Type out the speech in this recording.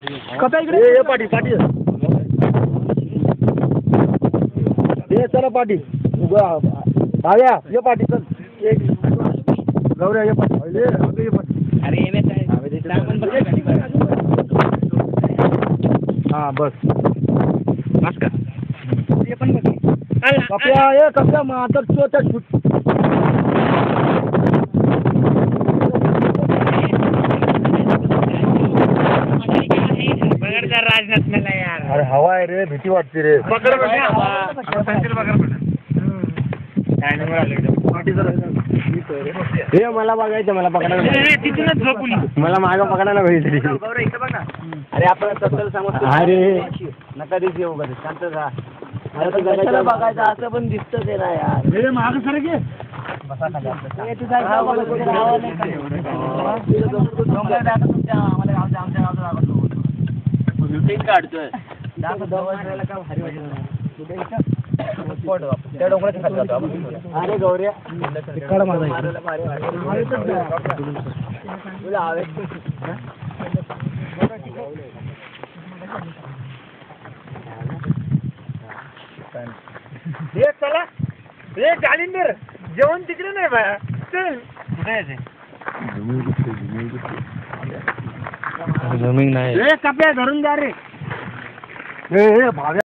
कप्या इकडे ये पाटी पाटी ये चला पाटी भाव्या ये पाटी चल गौऱ्या ये पाटी ये पाटी अरे हाँ बस बस का ये पण बघ कप्या ये कप्या मातर चोटा राजनाथ मला यार अरे हवा आहे रे भीती वाटते रे हे मला बघायचं मला पकडायला तिथूनच झोपली मला मागं पकडायला भेटली अरे आपण सत्तर समजतो अरे नका दिस येऊ कधी शांत जा कशाला बघायचं असं पण दिसतं ते ना यार हे मागं सर घे काढतोय अरे गौऱ्या हे चला हे जालिंदर जेवण तिकडे नाही बाया चल जमीन नाही कप्या धरून जा रे हे भाव्या